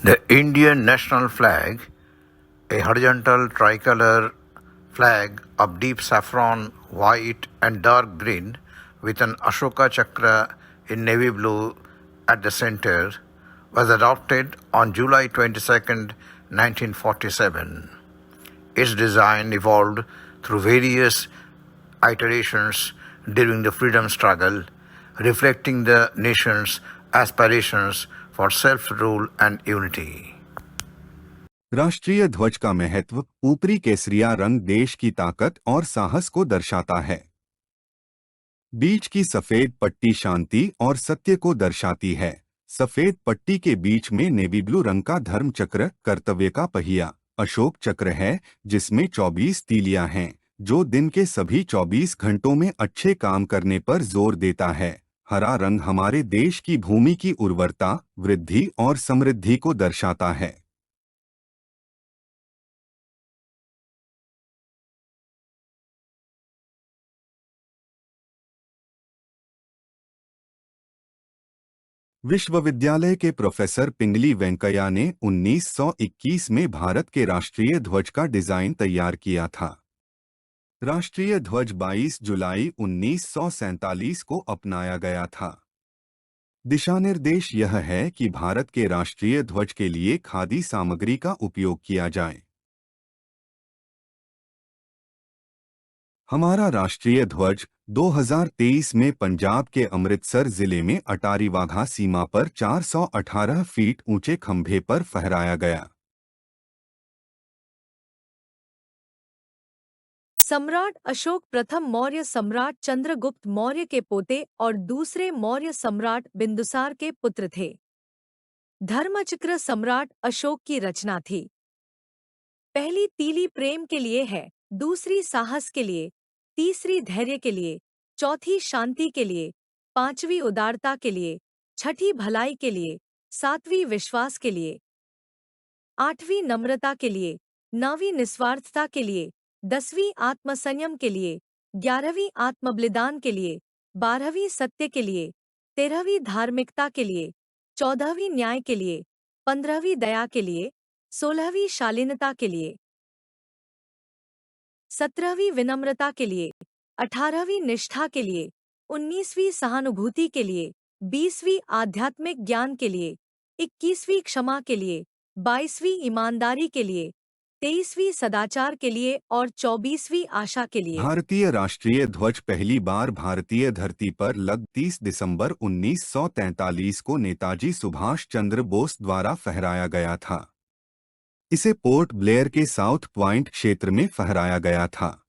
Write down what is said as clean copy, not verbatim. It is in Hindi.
The Indian national flag, a horizontal tricolor flag of deep saffron, white, and dark green with an Ashoka Chakra in navy blue at the center, was adopted on July 22, 1947. Its design evolved through various iterations during the freedom struggle, reflecting the nation's aspirations for self-rule and unity. राष्ट्रीय ध्वज का महत्व। ऊपरी केसरिया रंग देश की ताकत और साहस को दर्शाता है। बीच की सफेद पट्टी शांति और सत्य को दर्शाती है। सफेद पट्टी के बीच में नेवी ब्लू रंग का धर्म चक्र, कर्तव्य का पहिया, अशोक चक्र है, जिसमें 24 तीलियां हैं, जो दिन के सभी 24 घंटों में अच्छे काम करने पर जोर देता है। हरा रंग हमारे देश की भूमि की उर्वरता, वृद्धि और समृद्धि को दर्शाता है। विश्वविद्यालय के प्रोफेसर पिंगली वेंकैया ने 1921 में भारत के राष्ट्रीय ध्वज का डिजाइन तैयार किया था। राष्ट्रीय ध्वज 22 जुलाई 1947 को अपनाया गया था। दिशानिर्देश यह है कि भारत के राष्ट्रीय ध्वज के लिए खादी सामग्री का उपयोग किया जाए। हमारा राष्ट्रीय ध्वज 2023 में पंजाब के अमृतसर जिले में अटारी वाघा सीमा पर 418 फीट ऊंचे खंभे पर फहराया गया। सम्राट अशोक प्रथम मौर्य सम्राट चंद्रगुप्त मौर्य के पोते और दूसरे मौर्य सम्राट बिंदुसार के पुत्र थे। धर्मचक्र सम्राट अशोक की रचना थी। पहली तीली प्रेम के लिए है, दूसरी साहस के लिए, तीसरी धैर्य के लिए, चौथी शांति के लिए, पांचवी उदारता के लिए, छठी भलाई के लिए, सातवीं विश्वास के लिए, आठवीं नम्रता के लिए, नौवीं निस्वार्थता के लिए, 10वीं आत्मसंयम के लिए, 11वीं आत्मबलिदान के लिए, 12वीं सत्य के लिए, 13वीं धार्मिकता के लिए, 14वीं न्याय के लिए, 15वीं दया के लिए, 16वीं शालीनता के लिए, 17वीं विनम्रता के लिए, 18वीं निष्ठा के लिए, 19वीं सहानुभूति के लिए, 20वीं आध्यात्मिक ज्ञान के लिए, 21वीं क्षमा के लिए, 22वीं ईमानदारी के लिए, 23वीं सदाचार के लिए और 24वीं आशा के लिए। भारतीय राष्ट्रीय ध्वज पहली बार भारतीय धरती पर लग 30 दिसंबर 1943 को नेताजी सुभाष चंद्र बोस द्वारा फहराया गया था। इसे पोर्ट ब्लेयर के साउथ पॉइंट क्षेत्र में फहराया गया था।